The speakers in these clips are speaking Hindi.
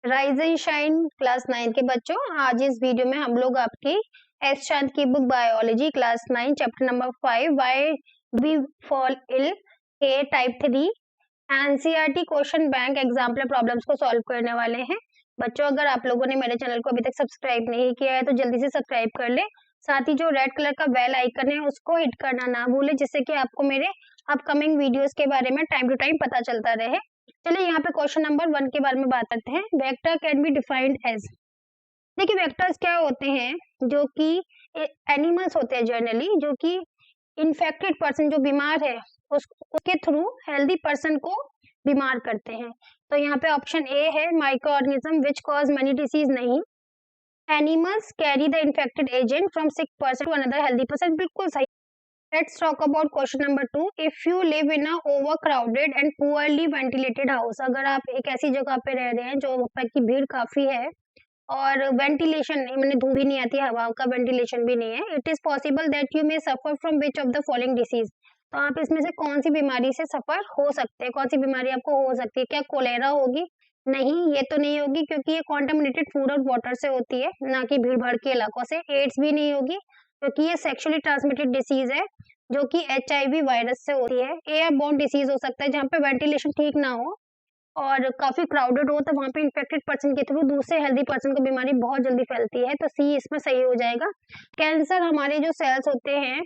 राइज एंड शाइन क्लास 9 के बच्चों, आज इस वीडियो में हम लोग आपकी एस चांद की book biology class 9 chapter number 5 why we fall ill के type 3 NCERT question bank example problems को सॉल्व करने वाले हैं। बच्चों, अगर आप लोगों ने मेरे चैनल को अभी तक सब्सक्राइब नहीं किया है तो जल्दी से सब्सक्राइब कर ले। साथ ही जो रेड कलर का बेल आइकन है उसको हिट करना ना भूले, जिससे कि आपको मेरे अपकमिंग वीडियोस के बारे में टाइम टू टाइम पता चलता रहे। चलिए यहाँ पे क्वेश्चन नंबर 1 के बारे में बात करते हैं। Vector can be defined as, देखिए वेक्टर्स क्या होते हैं, जो कि एनिमल्स होते हैं जनरली, जो कि इन्फेक्टेड पर्सन जो बीमार है उसके थ्रू हेल्दी पर्सन को बीमार करते हैं। तो यहाँ पे ऑप्शन ए है micro organism which cause many disease नहीं, animals carry the infected agent from sick person to another healthy person, बिल्कुल सही। Let's talk about question number 2. If you live in a overcrowded and poorly ventilated house, अगर आप एक ऐसी जगह पे रह रहे हैं जो पर की भीड़ काफी है और वेंटिलेशन मैंने धूप भी नहीं आती, हवा का वेंटिलेशन भी नहीं है, it is possible that you may suffer from which of the following disease, तो आप इसमें से कौन सी बीमारी से सफर हो सकते हैं, कौन सी बीमारी आपको हो सकती है। क्या कोलेरा होगी? नहीं, ये तो नहीं होगी क्योंकि ये कॉन्टामिनेटेड फूड और वाटर से होती है, ना कि भीड़ भाड़ के इलाकों से। एड्स भी नहीं होगी क्योंकि ये सेक्सुअली ट्रांसमिटेड डिसीज है जो कि HIV वायरस से होती है। एयरबोर्न डिसीज हो सकता है जहाँ पे वेंटिलेशन ठीक ना हो और काफी क्राउडेड हो, तो वहाँ पे इन्फेक्टेड पर्सन के थ्रू दूसरे हेल्दी पर्सन को बीमारी बहुत जल्दी फैलती है, तो सी इसमें सही हो जाएगा। कैंसर हमारे जो सेल्स होते हैं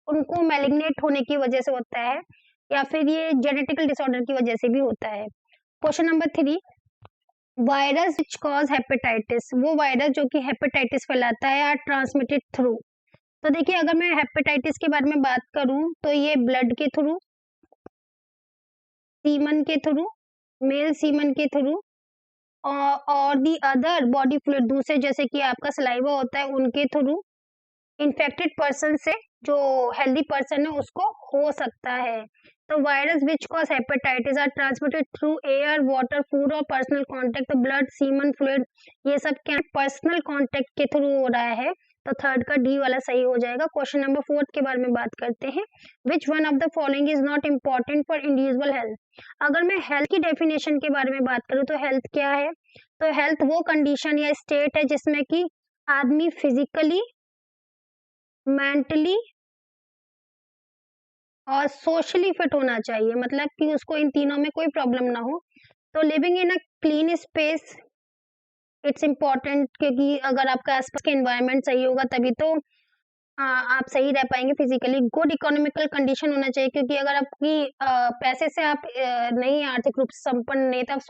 उनको मैलिग्नेट होने की वजह से होता है, या फिर ये जेनेटिकल डिसऑर्डर की वजह से भी होता है। Question number 3, virus which cause hepatitis, वो वायरस जो कि हेपेटाइटिस फैलाता है आर ट्रांसमिटेड थ्रू। तो देखिए, अगर मैं हेपेटाइटिस के बारे में बात करूं तो ये ब्लड के थ्रू, सीमन के थ्रू, मेल सीमन के थ्रू और दी अदर बॉडी फ्लूइड, दूसरे जैसे कि आपका सलाइवा होता है उनके थ्रू, इन्फेक्टेड पर्सन से जो हेल्दी पर्सन है उसको हो सकता है। तो virus which cause hepatitis are transmitted through air, water, food और पर्सनल कांटेक्ट। तो ब्लड, सीमन, फ्लूइड, ये सब क्या पर्सनल कांटेक्ट के थ्रू हो रहा है, तो थर्ड का डी वाला सही हो जाएगा। क्वेश्चन नंबर 4 के बारे में बात करते हैं। विच one of the following is not important for individual health, अगर मैं हेल्थ की डेफिनेशन के बारे में बात करूं तो हेल्थ क्या है, तो हेल्थ वो कंडीशन या स्टेट है जिसमें कि आदमी फिजिकली, मेंटली और सोशली फिट होना चाहिए, मतलब कि उसको इन तीनों में कोई प्रॉब्लम ना हो। तो living in a clean space it's important, क्योंकि अगर आपका आसपास का एनवायरनमेंट सही होगा तभी तो आप सही रह पाएंगे फिजिकली। गुड इकोनॉमिकल कंडीशन होना चाहिए, क्योंकि अगर आपकी पैसे से आप नहीं आर्थिक रूप से संपन्न नहीं, तब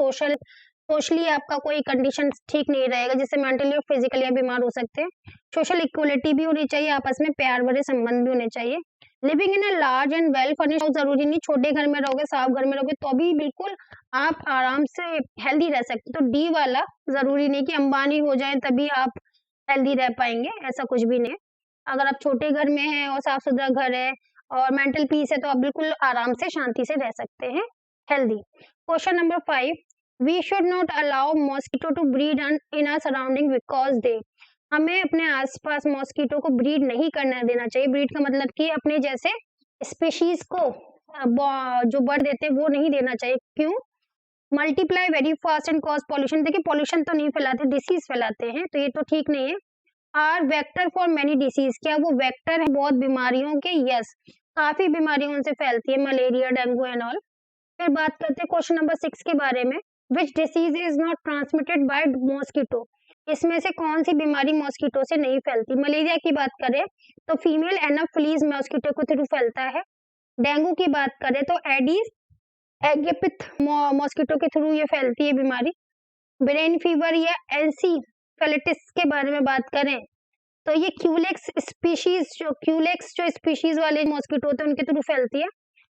सोशली आपका कोई कंडीशन ठीक नहीं रहेगा, जिससे मेंटली और फिजिकली आप बीमार हो सकते हैं। सोशल इक्वलिटी भी होनी चाहिए, आपस में प्यार भरे संबंध भी होने चाहिए। Living in a large and well furnished, जरूरी नहीं छोटे घर में रहोगे, साफ घर में रहोगे तो भी बिल्कुल आप आराम से हेल्दी रह सकते। तो डी वाला, जरूरी नहीं कि अंबानी हो जाए तभी आप हेल्दी रह पाएंगे, ऐसा कुछ भी नहीं। अगर आप छोटे घर में हैं और साफ सुथरा घर है और मेंटल पीस है तो आप बिल्कुल आराम से शांति से रह सकते हैं healthy. Question number 5, we should not allow mosquito to breed in our surrounding because they, हमें अपने आसपास मॉस्किटो को ब्रीड नहीं करने देना चाहिए। ब्रीड का मतलब कि अपने जैसे स्पीशीज को जो बढ़ देते हैं वो नहीं देना चाहिए। क्यों? Multiply very fast and cause pollution, देखिए पॉल्यूशन तो नहीं फैलाते, डिसीज फैलाते हैं, तो ये तो ठीक नहीं है। Are vector for many disease, क्या वो वेक्टर है बहुत बीमारियों के? यस, काफी बीमारियों उनसे फैलती है, मलेरिया, डेंगू एंड ऑल। फिर बात करते हैं क्वेश्चन नंबर 6 के बारे में। Which disease is not transmitted by mosquito, इसमें से कौन सी बीमारी मॉस्किटो से नहीं फैलती? मलेरिया की बात करें तो फीमेल एनाफिलीज मॉस्किटो के थ्रू फैलता है। डेंगू की बात करें तो एडीज एग्जिपिथ मॉस्किटो के थ्रू ये फैलती है बीमारी। ब्रेन फीवर या एनसीफेलिटिस के बारे में बात करें तो ये क्यूलेक्स जो स्पीशीज वाले मॉस्किटो होते हैं उनके थ्रू फैलती है।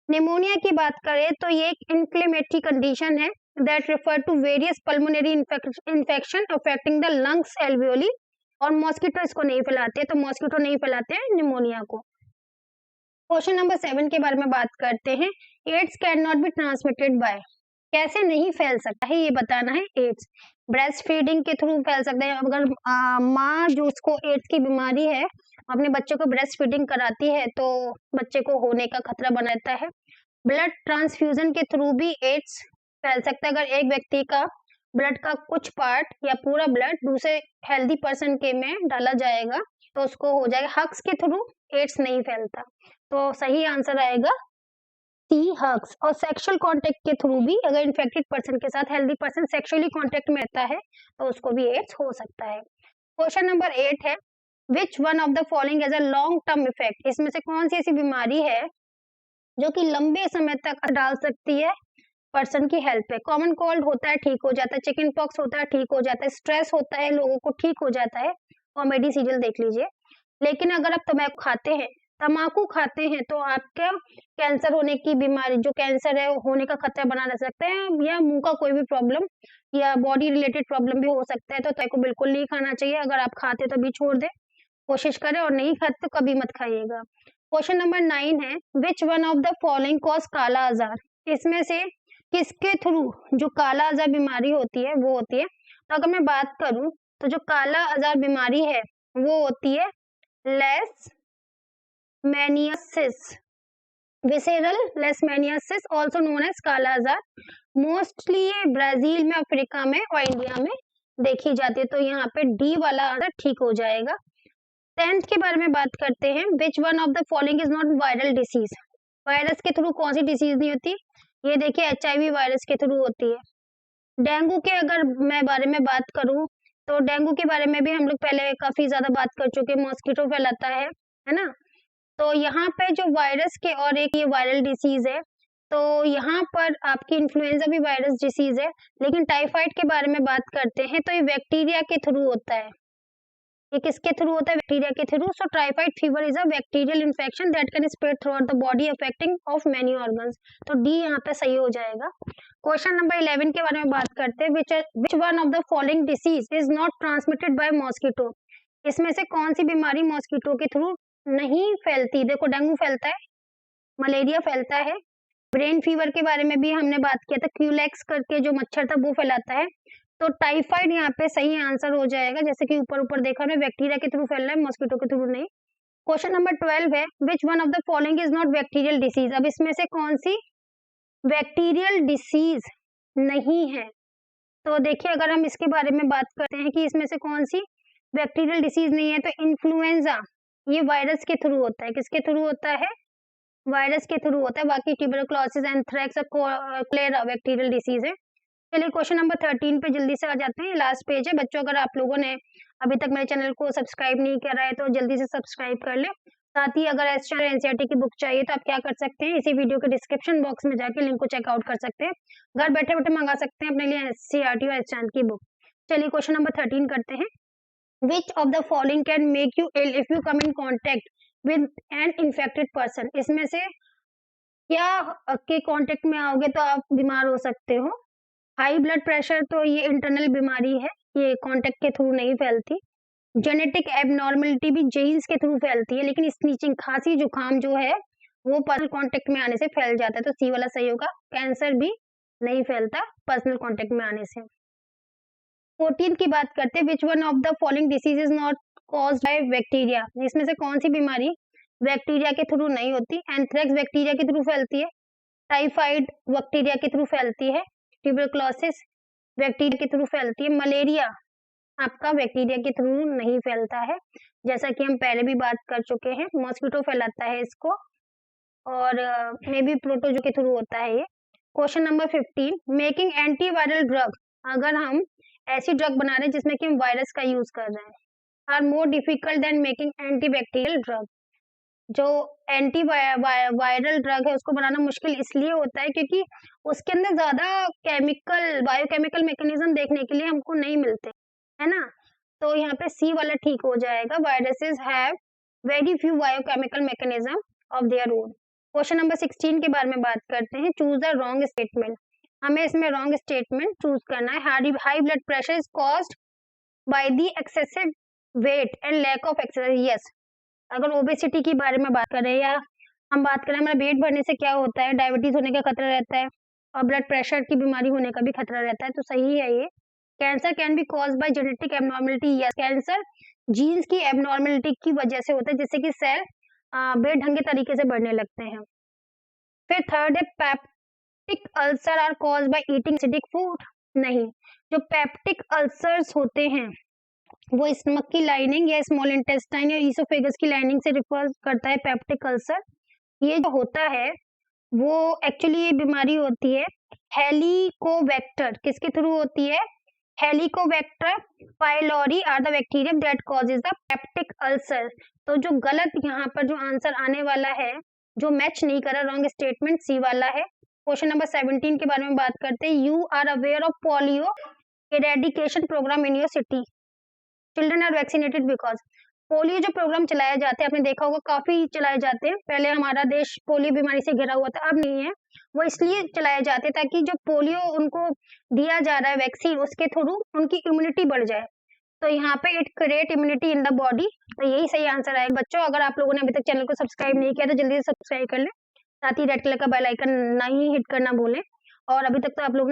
निमोनिया की बात करें तो ये एक इन्फ्लेमेटरी कंडीशन है that refer to various pulmonary infection affecting the lungs alveoli, और मॉस्किटो इसको नहीं फैलाते, तो मॉस्किटो नहीं फैलाते हैं निमोनिया को। क्वेश्चन नंबर 7 के बारे में बात करते हैं। AIDS can not be transmitted by, कैसे नहीं फैल सकता है ये बताना है। एड्स ब्रेस्ट फीडिंग के थ्रू फैल सकता है, अगर माँ जो उसको एड्स की बीमारी है अपने बच्चे को ब्रेस्ट फीडिंग कराती है तो बच्चे को होने का खतरा बना रहता है। ब्लड ट्रांसफ्यूजन के थ्रू भी एड्स फैल सकता है, अगर एक व्यक्ति का ब्लड का कुछ पार्ट या पूरा ब्लड दूसरे हेल्दी पर्सन के में डाला जाएगा तो उसको हो जाएगा। हग्स के थ्रू एड्स नहीं फैलता, तो सही आंसर आएगा सी, हग्स। और सेक्सुअल कांटेक्ट के थ्रू भी अगर इन्फेक्टेड पर्सन के साथ हेल्दी पर्सन सेक्सुअली कांटेक्ट में रहता है तो उसको भी एड्स हो सकता है। क्वेश्चन नंबर 8 है, which one of the following as a long term effect, इसमें से कौन सी ऐसी बीमारी है जो कि लंबे समय तक डाल सकती है पर्सन की हेल्थ पे। कॉमन कोल्ड होता है, ठीक हो जाता है, चिकन पॉक्स होता है, ठीक हो जाता है, स्ट्रेस होता है, लोगों को ठीक हो जाता है, कॉमेडी सीरियल देख लीजिए। लेकिन अगर आप तम्बाकू खाते हैं तो आपका कैंसर होने की बीमारी, जो कैंसर है होने का खतरा बना रह सकते हैं, या मुंह का कोई भी प्रॉब्लम या बॉडी रिलेटेड प्रॉब्लम भी हो सकता है। तो तय को बिल्कुल नहीं खाना चाहिए। अगर आप खाते तो भी छोड़ दे, कोशिश करें, और नहीं खाते तो कभी मत खाइएगा। क्वेश्चन नंबर 9 है, which one of the following cause काला आजार, इसमें से किसके थ्रू जो काला आजार बीमारी होती है वो होती है। तो अगर मैं बात करूं तो जो काला आजार बीमारी है वो होती है लेशमैनियासिस, विसेरल लेशमैनियासिस ऑल्सो नोन एज काला आजार। मोस्टली ये ब्राजील में, अफ्रीका में और इंडिया में देखी जाती है। तो यहाँ पे डी वाला आंसर ठीक हो जाएगा। 10th के बारे में बात करते हैं, विच one of the following is not viral disease, virus के थ्रू कौन सी डिसीज नहीं होती। ये देखिए HIV वायरस के थ्रू होती है। डेंगू के अगर मैं बारे में बात करूं तो डेंगू के बारे में भी हम लोग पहले काफी ज्यादा बात कर चुके, मॉस्किटो फैलाता है ना। तो यहाँ पे जो वायरस के और एक ये वायरल डिसीज है, तो यहाँ पर आपकी इन्फ्लुएंजा भी वायरस डिसीज है। लेकिन टाइफाइड के बारे में बात करते हैं तो ये बैक्टीरिया के थ्रू होता है। ये किसके थ्रू होता है? बैक्टीरिया के through. So typhoid fever is a bacterial infection that can spread through out the body affecting of many organs. तो डी यहाँ पे सही हो जाएगा। क्वेश्चन नंबर 11 के बारे में बात करते हैं, विच one of the following disease is not transmitted by mosquito, इसमें से कौन सी बीमारी मॉस्किटो के थ्रू नहीं फैलती। देखो, डेंगू फैलता है, मलेरिया फैलता है, ब्रेन फीवर के बारे में भी हमने बात किया था, क्यूलेक्स करके जो मच्छर था वो फैलाता है। तो टाइफाइड यहाँ पे सही आंसर हो जाएगा, जैसे कि ऊपर ऊपर देखा हमने, बैक्टीरिया के थ्रू फैल रहा है, मॉस्किटो के थ्रू नहीं। क्वेश्चन नंबर 12 है, which one of the following is not bacterial disease, अब इसमें से कौन सी बैक्टीरियल डिसीज नहीं है। तो देखिए, अगर हम इसके बारे में बात करते हैं कि इसमें से कौन सी बैक्टीरियल डिसीज नहीं है, तो इन्फ्लुएंजा ये वायरस के थ्रू होता है। किसके थ्रू होता है? वायरस के थ्रू होता है। बाकी ट्यूबरकुलोसिस, एंथ्रेक्स और कोलेरा बैक्टीरियल डिसीज है। चलिए क्वेश्चन नंबर 13 पे जल्दी से आ जाते हैं, लास्ट पेज है। बच्चों, अगर आप लोगों ने अभी तक मेरे चैनल को सब्सक्राइब नहीं करा है तो जल्दी से सब्सक्राइब कर ले। साथ ही अगर एनसीईआरटी की बुक चाहिए तो आप क्या कर सकते हैं, इसी वीडियो के डिस्क्रिप्शन बॉक्स में जाके लिंक को चेकआउट कर सकते हैं। घर बैठे बैठे मंगा सकते हैं अपने लिए एनसीईआरटी और एसटीआर की बुक। चलिए क्वेश्चन नंबर 13 करते हैं, which of the following can make you ill if you come in contact with an infected person, इसमें से क्या के कॉन्टेक्ट में आओगे तो आप बीमार हो सकते हो। हाई ब्लड प्रेशर, तो ये इंटरनल बीमारी है, ये कॉन्टेक्ट के थ्रू नहीं फैलती। जेनेटिक एबनॉर्मलिटी भी जीन्स के थ्रू फैलती है, लेकिन स्नीचिंग, खांसी जुकाम जो है वो पर्सनल कांटेक्ट में आने से फैल जाता है। तो सी वाला सही होगा। कैंसर भी नहीं फैलता पर्सनल कांटेक्ट में आने से। 14 की बात करते हैं, विच one of the following disease is not caused by bacteria, इसमें से कौन सी बीमारी बैक्टीरिया के थ्रू नहीं होती। एंथ्रेक्स बैक्टीरिया के थ्रू फैलती है, टाइफाइड बैक्टीरिया के थ्रू फैलती है, ट्यूबरकुलोसिस बैक्टीरिया के थ्रू फैलती है, मलेरिया आपका बैक्टीरिया के थ्रू नहीं फैलता है, जैसा कि हम पहले भी बात कर चुके हैं। मॉस्किटो फैलाता है इसको, और मे बी प्रोटोजो के थ्रू होता है ये। Question number 15, making antiviral drug, अगर हम ऐसी ड्रग बना रहे हैं जिसमें कि हम वायरस का यूज कर रहे हैं, are more difficult than making antibacterial drug. जो एंटी वायरल ड्रग है उसको बनाना मुश्किल इसलिए होता है क्योंकि उसके अंदर ज्यादा बायोकेमिकल मैकेनिज्म देखने के लिए हमको नहीं मिलते, है ना। तो यहाँ पे सी वाला ठीक हो जाएगा। Viruses have very few biochemical mechanism of their own. Question number 16 के बारे में बात करते हैं, चूज द रॉन्ग स्टेटमेंट। हमें इसमें रॉन्ग स्टेटमेंट चूज करना है। High blood pressure is caused by the excessive weight and lack of exercise. Yes, अगर ओबेसिटी की बारे में बात करें या हम बात करें हमारा वेट बढ़ने से क्या होता है, डायबिटीज होने का खतरा रहता है और ब्लड प्रेशर की बीमारी होने का भी खतरा रहता है, तो सही है ये। Cancer can be cause by genetic abnormality. Yes, cancer genes की एबनॉर्मलिटी की वजह से होता है, जिससे कि सेल बेढंगे तरीके से बढ़ने लगते हैं। फिर थर्ड है, peptic ulcer are cause by eating acidic food. नहीं। जो पेप्टिक अल्सर्स होते हैं वो स्टमक की लाइनिंग या स्मॉल इंटेस्टाइन या ईसोफेगस की लाइनिंग से रिफर करता है पेप्टिक अल्सर। ये जो होता है वो एक्चुअली ये बीमारी होती है हेलिकोबैक्टर, किसके थ्रू होती है? Helicobacter pylori are the bacterium that causes the peptic ulcer. तो जो गलत यहाँ पर जो आंसर आने वाला है, जो मैच नहीं करा, रॉन्ग स्टेटमेंट सी वाला है। क्वेश्चन नंबर 17 के बारे में बात करते हैं। You are aware of polio eradication programme in your city, children are vaccinated because. Polio जो प्रोग्राम चलाया जाता है, आपने देखा होगा काफी चलाए जाते हैं। पहले हमारा देश पोलियो बीमारी से घिरा हुआ था, अब नहीं है। वो इसलिए चलाए जाते हैं ताकि जो पोलियो उनको दिया जा रहा है वैक्सीन, उसके थ्रू उनकी इम्यूनिटी बढ़ जाए। तो यहाँ पे it create immunity in the body. तो यही सही आंसर आएगा। बच्चों, अगर आप लोगों ने अभी तक चैनल को सब्सक्राइब नहीं किया तो जल्दी से सब्सक्राइब कर लें, साथ ही रेड कलर का बेल आइकन नहीं हिट करना भूलें। और अभी तक तो आप लोग